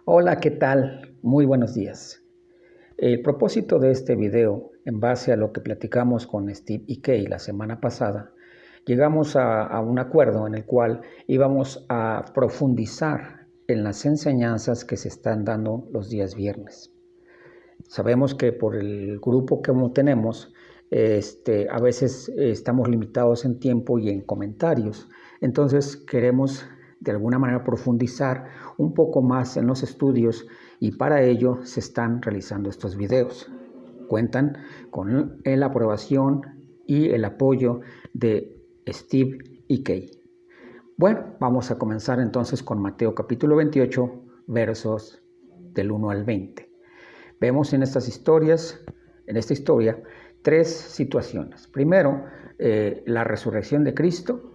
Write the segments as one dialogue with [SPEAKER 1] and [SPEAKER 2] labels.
[SPEAKER 1] Hola, ¿qué tal? Muy buenos días. El propósito de este video, en base a lo que platicamos con Steve y Kay la semana pasada, llegamos a un acuerdo en el cual íbamos a profundizar en las enseñanzas que se están dando los días viernes. Sabemos que por el grupo que tenemos, a veces estamos limitados en tiempo y en comentarios. Entonces queremos de alguna manera profundizar un poco más en los estudios y para ello se están realizando estos videos. Cuentan con la aprobación y el apoyo de Steve y Kay. Bueno, vamos a comenzar entonces con Mateo capítulo 28, versos del 1 al 20. Vemos en esta historia, tres situaciones. Primero, la resurrección de Cristo.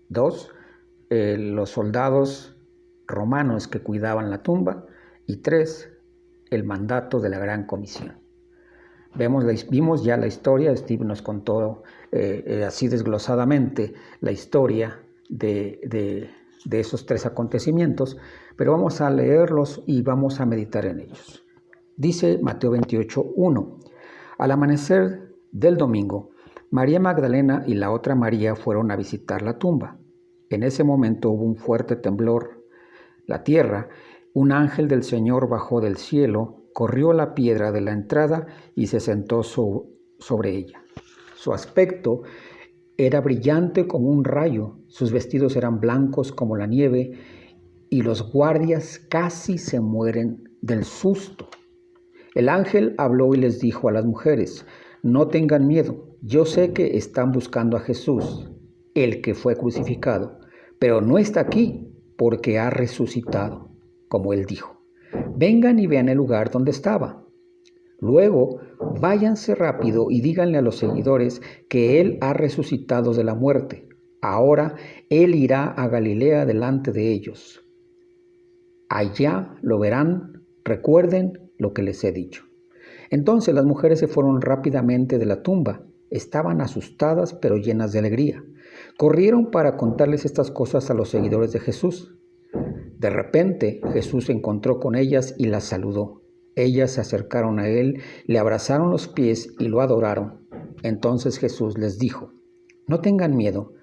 [SPEAKER 1] Dos, los soldados romanos que cuidaban la tumba. Y tres, el mandato de la gran comisión. Vimos ya la historia, Steve nos contó así desglosadamente la historia de esos tres acontecimientos, pero vamos a leerlos y vamos a meditar en ellos. Dice Mateo 28:1. Al amanecer del domingo, María Magdalena y la otra María fueron a visitar la tumba. En ese momento hubo un fuerte temblor. La tierra, un ángel del Señor bajó del cielo, corrió la piedra de la entrada y se sentó sobre ella. Su aspecto era brillante como un rayo, sus vestidos eran blancos como la nieve y los guardias casi se mueren del susto. El ángel habló y les dijo a las mujeres: no tengan miedo, yo sé que están buscando a Jesús, el que fue crucificado, pero no está aquí porque ha resucitado, como él dijo. Vengan y vean el lugar donde estaba. Luego, váyanse rápido y díganle a los seguidores que él ha resucitado de la muerte. Ahora él irá a Galilea delante de ellos. Allá lo verán, recuerden lo que les he dicho. Entonces las mujeres se fueron rápidamente de la tumba. Estaban asustadas pero llenas de alegría. Corrieron para contarles estas cosas a los seguidores de Jesús. De repente Jesús se encontró con ellas y las saludó. Ellas se acercaron a él, le abrazaron los pies y lo adoraron. Entonces Jesús les dijo: no tengan miedo,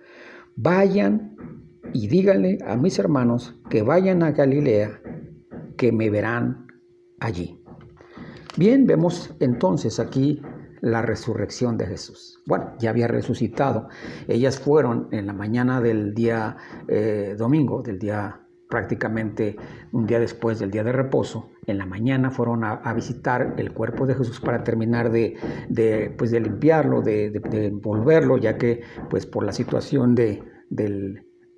[SPEAKER 1] vayan y díganle a mis hermanos que vayan a Galilea, que me verán allí. Bien, vemos entonces aquí la resurrección de Jesús. Bueno, ya había resucitado. Ellas fueron en la mañana del día domingo, del día prácticamente un día después del día de reposo. En la mañana fueron a visitar el cuerpo de Jesús para terminar de limpiarlo, de envolverlo, ya que pues por la situación de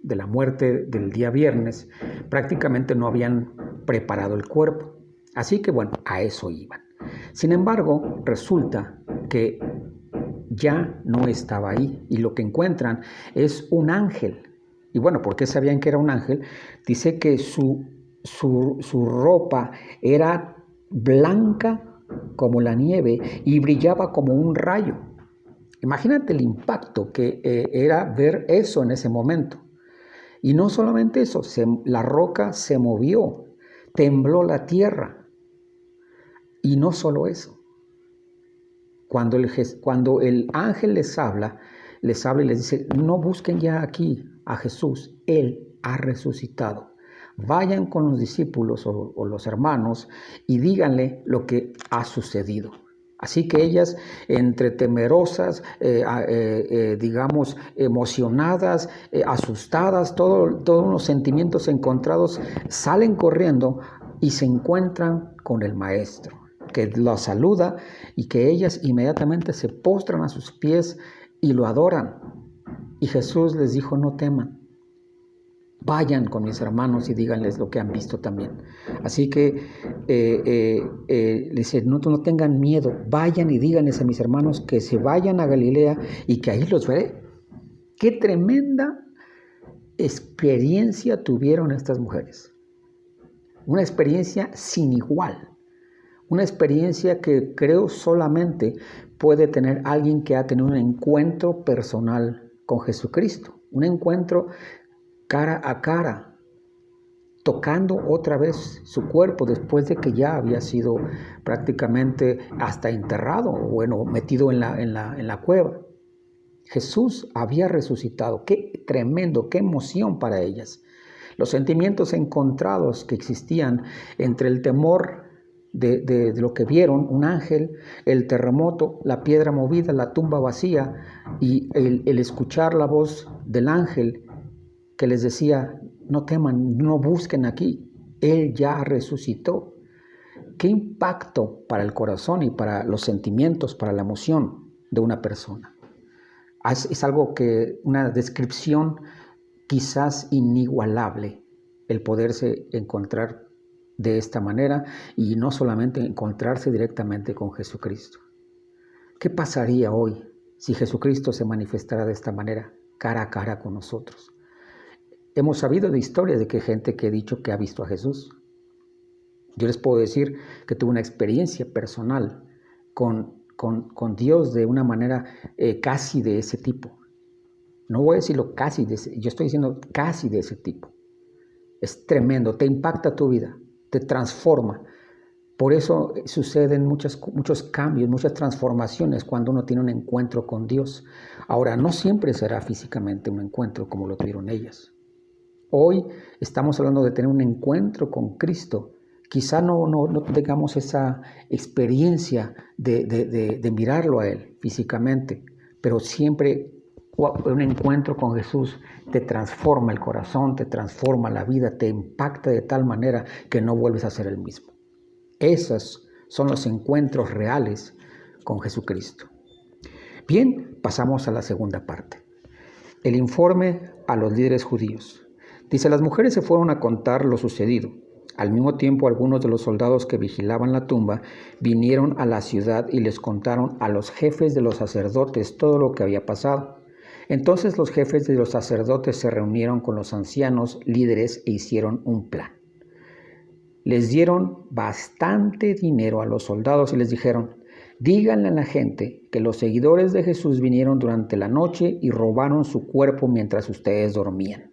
[SPEAKER 1] la muerte del día viernes, prácticamente no habían preparado el cuerpo. Así que bueno, a eso iban. Sin embargo, resulta que ya no estaba ahí y lo que encuentran es un ángel. Y bueno, ¿por qué sabían que era un ángel? Dice que su ropa era blanca como la nieve y brillaba como un rayo. Imagínate el impacto que era ver eso en ese momento. Y no solamente eso, la roca se movió, tembló la tierra. Y no solo eso. Cuando el ángel les habla y les dice: no busquen ya aquí a Jesús, Él ha resucitado. Vayan con los discípulos o los hermanos y díganle lo que ha sucedido. Así que ellas, entre temerosas, emocionadas, asustadas, todos los sentimientos encontrados, salen corriendo y se encuentran con el Maestro, que los saluda y que ellas inmediatamente se postran a sus pies y lo adoran. Y Jesús les dijo: no teman, vayan con mis hermanos y díganles lo que han visto también. Así que les dice: no tengan miedo, vayan y díganles a mis hermanos que se vayan a Galilea y que ahí los veré. ¡Qué tremenda experiencia tuvieron estas mujeres! Una experiencia sin igual. Una experiencia que creo solamente puede tener alguien que ha tenido un encuentro personal con Jesucristo. Un encuentro cara a cara. tocando otra vez su cuerpo después de que ya había sido prácticamente hasta enterrado, bueno, metido en la cueva. Jesús había resucitado. Qué tremendo, qué emoción para ellas. Los sentimientos encontrados que existían entre el temor de lo que vieron, un ángel, el terremoto, la piedra movida, la tumba vacía, y el escuchar la voz del ángel que les decía: no teman, no busquen aquí, Él ya resucitó. Qué impacto para el corazón y para los sentimientos, para la emoción de una persona. Es algo que, una descripción quizás inigualable, el poderse encontrar de esta manera, y no solamente encontrarse directamente con Jesucristo. ¿Qué pasaría hoy si Jesucristo se manifestara de esta manera, cara a cara con nosotros? Hemos sabido de historias de que gente que ha dicho que ha visto a Jesús. Yo les puedo decir que tuve una experiencia personal con Dios de una manera casi de ese tipo. No voy a decirlo casi de ese, yo estoy diciendo casi de ese tipo. Es tremendo, te impacta tu vida, te transforma. Por eso suceden muchos cambios, muchas transformaciones cuando uno tiene un encuentro con Dios. Ahora, no siempre será físicamente un encuentro como lo tuvieron ellas. Hoy estamos hablando de tener un encuentro con Cristo. Quizá no tengamos esa experiencia de mirarlo a Él físicamente, pero siempre un encuentro con Jesús te transforma el corazón, te transforma la vida, te impacta de tal manera que no vuelves a ser el mismo. Esos son los encuentros reales con Jesucristo. Bien, pasamos a la segunda parte. El informe a los líderes judíos. Dice: las mujeres se fueron a contar lo sucedido. Al mismo tiempo, algunos de los soldados que vigilaban la tumba vinieron a la ciudad y les contaron a los jefes de los sacerdotes todo lo que había pasado. Entonces los jefes de los sacerdotes se reunieron con los ancianos líderes e hicieron un plan. Les dieron bastante dinero a los soldados y les dijeron: díganle a la gente que los seguidores de Jesús vinieron durante la noche y robaron su cuerpo mientras ustedes dormían.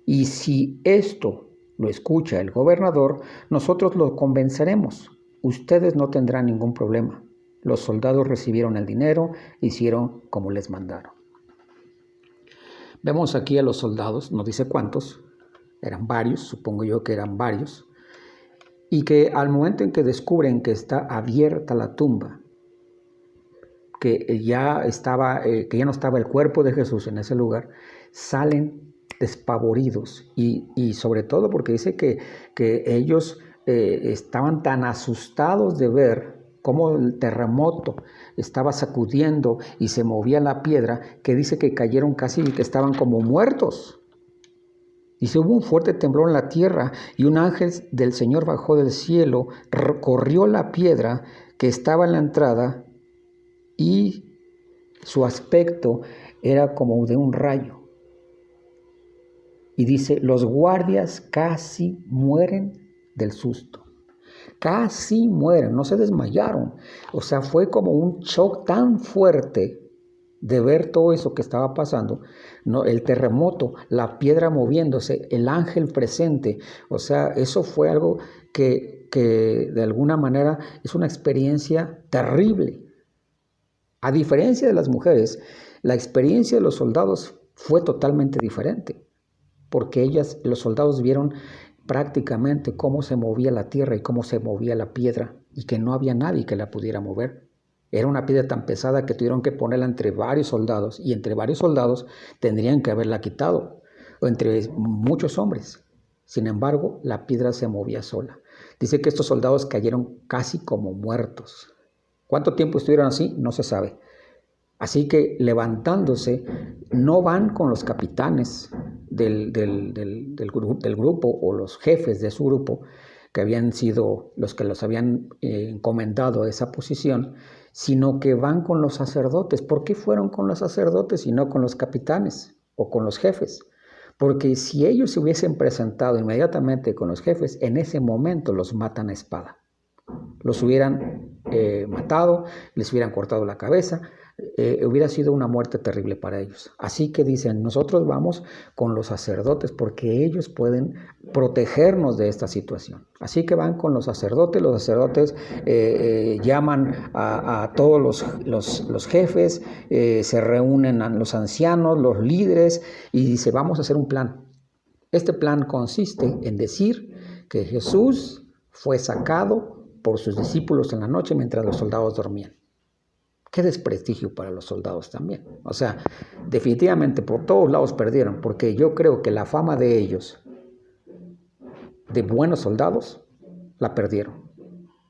[SPEAKER 1] Y si esto lo escucha el gobernador, nosotros lo convenceremos. Ustedes no tendrán ningún problema. Los soldados recibieron el dinero e hicieron como les mandaron. Vemos aquí a los soldados, no dice cuántos, eran varios, supongo yo que eran varios, y que al momento en que descubren que está abierta la tumba, que ya no estaba el cuerpo de Jesús en ese lugar, salen despavoridos y sobre todo porque dice que ellos estaban tan asustados de ver cómo el terremoto estaba sacudiendo y se movía la piedra, que dice que cayeron casi, que estaban como muertos. Dice: hubo un fuerte temblor en la tierra y un ángel del Señor bajó del cielo, corrió la piedra que estaba en la entrada y su aspecto era como de un rayo. Y dice: los guardias casi mueren del susto. Casi mueren, no se desmayaron. O sea, fue como un shock tan fuerte de ver todo eso que estaba pasando, ¿no? El terremoto, la piedra moviéndose, el ángel presente. O sea, eso fue algo que de alguna manera es una experiencia terrible. A diferencia de las mujeres, la experiencia de los soldados fue totalmente diferente, porque los soldados vieron prácticamente cómo se movía la tierra y cómo se movía la piedra, y que no había nadie que la pudiera mover. Era una piedra tan pesada que tuvieron que ponerla entre varios soldados, y entre varios soldados tendrían que haberla quitado, o entre muchos hombres. Sin embargo, la piedra se movía sola. Dice que estos soldados cayeron casi como muertos. ¿Cuánto tiempo estuvieron así? No se sabe. Así que levantándose, no van con los capitanes del grupo o los jefes de su grupo, que habían sido los que los habían encomendado a esa posición, sino que van con los sacerdotes. ¿Por qué fueron con los sacerdotes y no con los capitanes o con los jefes? Porque si ellos se hubiesen presentado inmediatamente con los jefes, en ese momento los matan a espada. Los hubieran matado, les hubieran cortado la cabeza, hubiera sido una muerte terrible para ellos. Así que dicen, nosotros vamos con los sacerdotes porque ellos pueden protegernos de esta situación. Así que van con los sacerdotes llaman a todos los jefes, se reúnen a los ancianos, los líderes, y dice, vamos a hacer un plan. Este plan consiste en decir que Jesús fue sacado por sus discípulos en la noche mientras los soldados dormían. Qué desprestigio para los soldados también. O sea, definitivamente por todos lados perdieron, porque yo creo que la fama de ellos, de buenos soldados, la perdieron.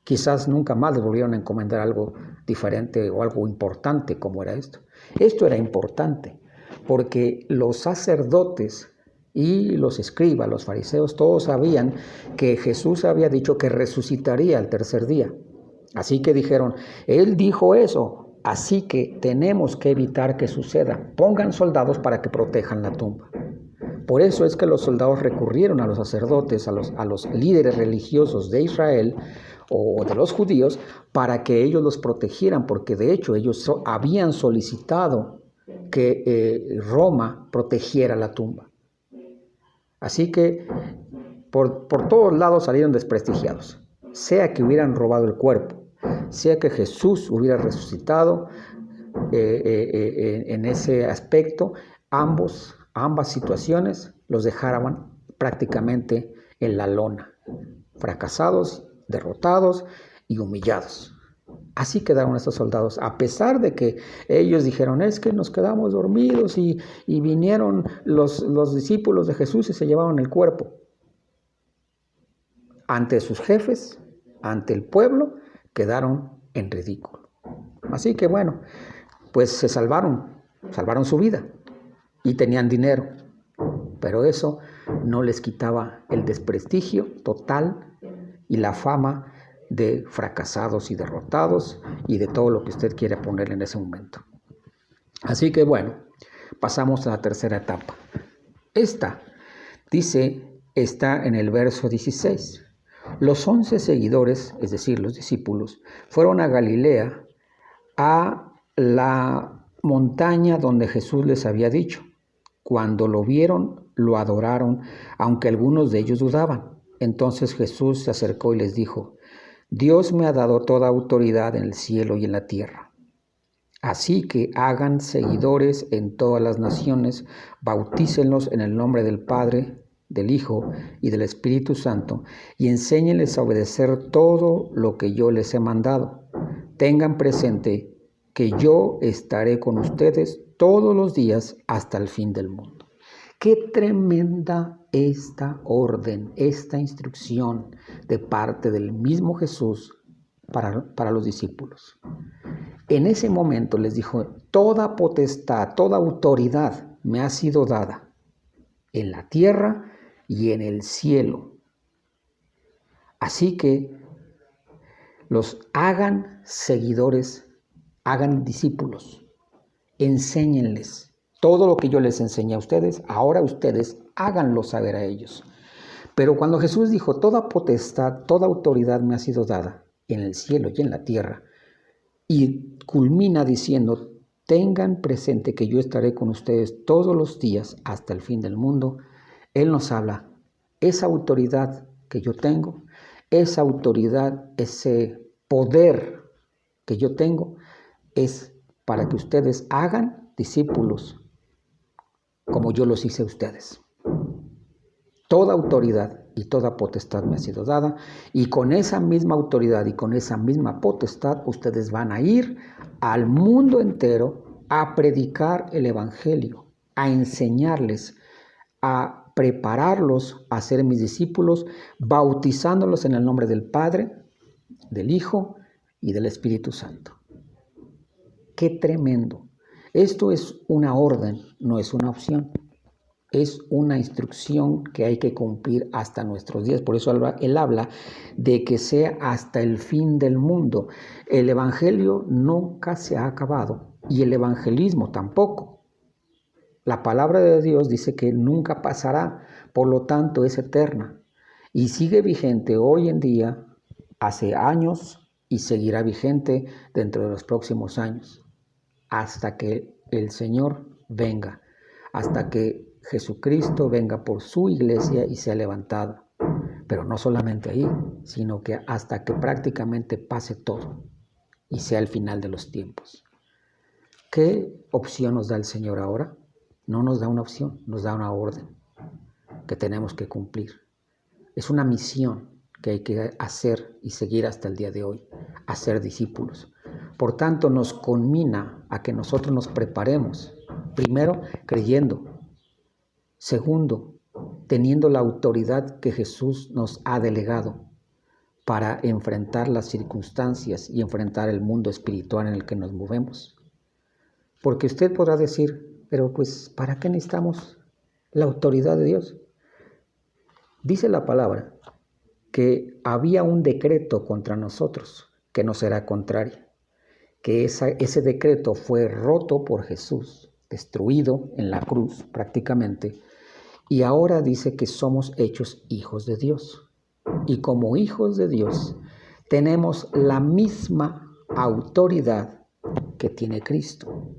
[SPEAKER 1] Quizás nunca más les volvieron a encomendar algo diferente o algo importante como era esto. Esto era importante, porque los sacerdotes y los escribas, los fariseos, todos sabían que Jesús había dicho que resucitaría al tercer día. Así que dijeron, Él dijo eso, así que tenemos que evitar que suceda. Pongan soldados para que protejan la tumba. Por eso es que los soldados recurrieron a los sacerdotes, a los líderes religiosos de Israel o de los judíos, para que ellos los protegieran, porque de hecho ellos habían solicitado que Roma protegiera la tumba. Así que por todos lados salieron desprestigiados, sea que hubieran robado el cuerpo, sea que Jesús hubiera resucitado, en ese aspecto, ambas situaciones los dejaban prácticamente en la lona, fracasados, derrotados y humillados. Así quedaron estos soldados, a pesar de que ellos dijeron, es que nos quedamos dormidos y vinieron los discípulos de Jesús y se llevaron el cuerpo. Ante sus jefes, ante el pueblo, quedaron en ridículo. Así que bueno, pues se salvaron su vida y tenían dinero, pero eso no les quitaba el desprestigio total y la fama de fracasados y derrotados y de todo lo que usted quiere ponerle en ese momento. Así que bueno, pasamos a la tercera etapa. Esta, dice, está en el verso 16. Los 11 seguidores, es decir, los discípulos, fueron a Galilea, a la montaña donde Jesús les había dicho. Cuando lo vieron, lo adoraron, aunque algunos de ellos dudaban. Entonces Jesús se acercó y les dijo, Dios me ha dado toda autoridad en el cielo y en la tierra. Así que hagan seguidores en todas las naciones, bautícenlos en el nombre del Padre, del Hijo y del Espíritu Santo, y enséñenles a obedecer todo lo que yo les he mandado. Tengan presente que yo estaré con ustedes todos los días hasta el fin del mundo. Qué tremenda esta orden, esta instrucción de parte del mismo Jesús para los discípulos. En ese momento les dijo, toda potestad, toda autoridad me ha sido dada en la tierra y en el cielo. Así que los hagan seguidores, hagan discípulos, enséñenles todo lo que yo les enseñé a ustedes, ahora ustedes háganlo saber a ellos. Pero cuando Jesús dijo, toda potestad, toda autoridad me ha sido dada en el cielo y en la tierra, y culmina diciendo, tengan presente que yo estaré con ustedes todos los días hasta el fin del mundo, Él nos habla, esa autoridad que yo tengo, esa autoridad, ese poder que yo tengo, es para que ustedes hagan discípulos como yo los hice a ustedes. Toda autoridad y toda potestad me ha sido dada, y con esa misma autoridad y con esa misma potestad ustedes van a ir al mundo entero a predicar el Evangelio, a enseñarles, a prepararlos a ser mis discípulos, bautizándolos en el nombre del Padre, del Hijo y del Espíritu Santo. ¡Qué tremendo! Esto es una orden, no es una opción. Es una instrucción que hay que cumplir hasta nuestros días. Por eso él habla de que sea hasta el fin del mundo. El evangelio nunca se ha acabado y el evangelismo tampoco. La palabra de Dios dice que nunca pasará, por lo tanto es eterna y sigue vigente hoy en día, hace años y seguirá vigente dentro de los próximos años. hasta que el Señor venga, hasta que Jesucristo venga por su iglesia y sea levantada. Pero no solamente ahí, sino que hasta que prácticamente pase todo y sea el final de los tiempos. ¿Qué opción nos da el Señor ahora? No nos da una opción, nos da una orden que tenemos que cumplir. Es una misión que hay que hacer y seguir hasta el día de hoy, hacer discípulos. Por tanto, nos conmina a que nosotros nos preparemos, primero, creyendo, segundo, teniendo la autoridad que Jesús nos ha delegado para enfrentar las circunstancias y enfrentar el mundo espiritual en el que nos movemos. Porque usted podrá decir, pero pues, ¿para qué necesitamos la autoridad de Dios? Dice la palabra que había un decreto contra nosotros que nos era contrario, que ese decreto fue roto por Jesús, destruido en la cruz prácticamente, y ahora dice que somos hechos hijos de Dios. Y como hijos de Dios tenemos la misma autoridad que tiene Cristo.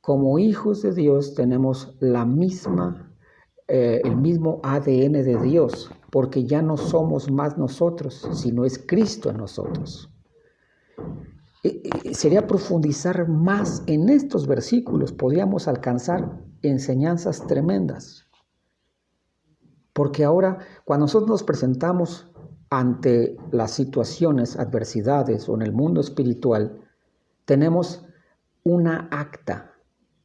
[SPEAKER 1] Como hijos de Dios tenemos el mismo ADN de Dios, porque ya no somos más nosotros, sino es Cristo en nosotros. Sería profundizar más en estos versículos, podríamos alcanzar enseñanzas tremendas. Porque ahora, cuando nosotros nos presentamos ante las situaciones, adversidades o en el mundo espiritual, tenemos una acta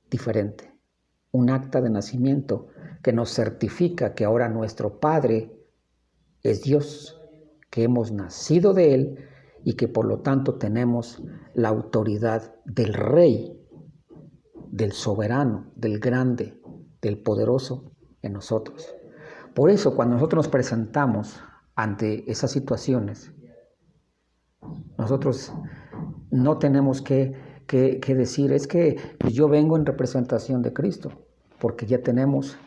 [SPEAKER 1] diferente, un acta de nacimiento que nos certifica que ahora nuestro Padre es Dios, que hemos nacido de Él y que por lo tanto tenemos la autoridad del Rey, del soberano, del grande, del poderoso en nosotros. Por eso, cuando nosotros nos presentamos ante esas situaciones, nosotros no tenemos que decir, es que yo vengo en representación de Cristo, porque ya tenemos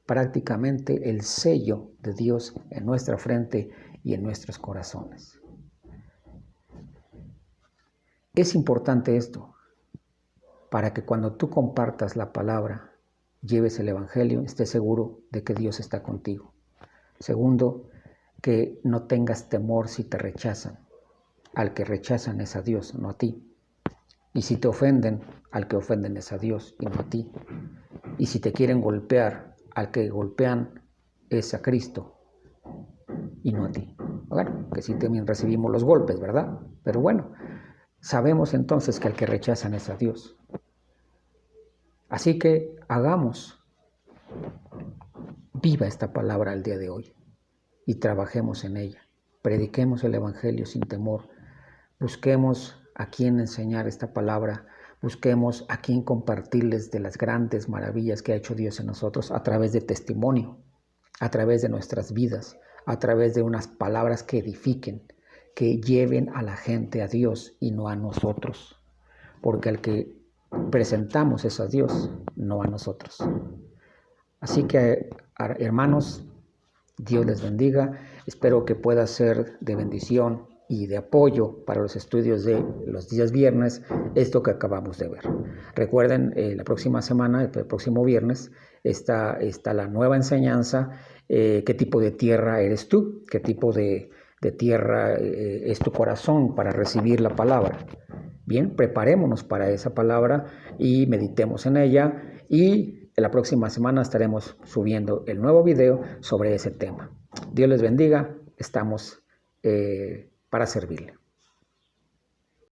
[SPEAKER 1] prácticamente el sello de Dios en nuestra frente y en nuestros corazones. Es importante esto, para que cuando tú compartas la palabra, lleves el Evangelio, estés seguro de que Dios está contigo. Segundo, que no tengas temor si te rechazan. Al que rechazan es a Dios, no a ti. Y si te ofenden, al que ofenden es a Dios y no a ti. Y si te quieren golpear, al que golpean es a Cristo y no a ti. Bueno, que sí también recibimos los golpes, ¿verdad? Pero bueno, sabemos entonces que al que rechazan es a Dios. Así que hagamos viva esta palabra el día de hoy y trabajemos en ella. Prediquemos el Evangelio sin temor. Busquemos a quién enseñar esta palabra. Busquemos a quién compartirles de las grandes maravillas que ha hecho Dios en nosotros a través de testimonio, a través de nuestras vidas, a través de unas palabras que edifiquen, que lleven a la gente a Dios y no a nosotros. Porque al que presentamos es a Dios, no a nosotros. Así que, hermanos, Dios les bendiga. Espero que pueda ser de bendición y de apoyo para los estudios de los días viernes, esto que acabamos de ver. Recuerden, la próxima semana, el próximo viernes, está la nueva enseñanza, qué tipo de tierra eres tú, qué tipo de tierra es tu corazón para recibir la palabra. Bien, preparémonos para esa palabra y meditemos en ella, y la próxima semana estaremos subiendo el nuevo video sobre ese tema. Dios les bendiga, estamos para servirle.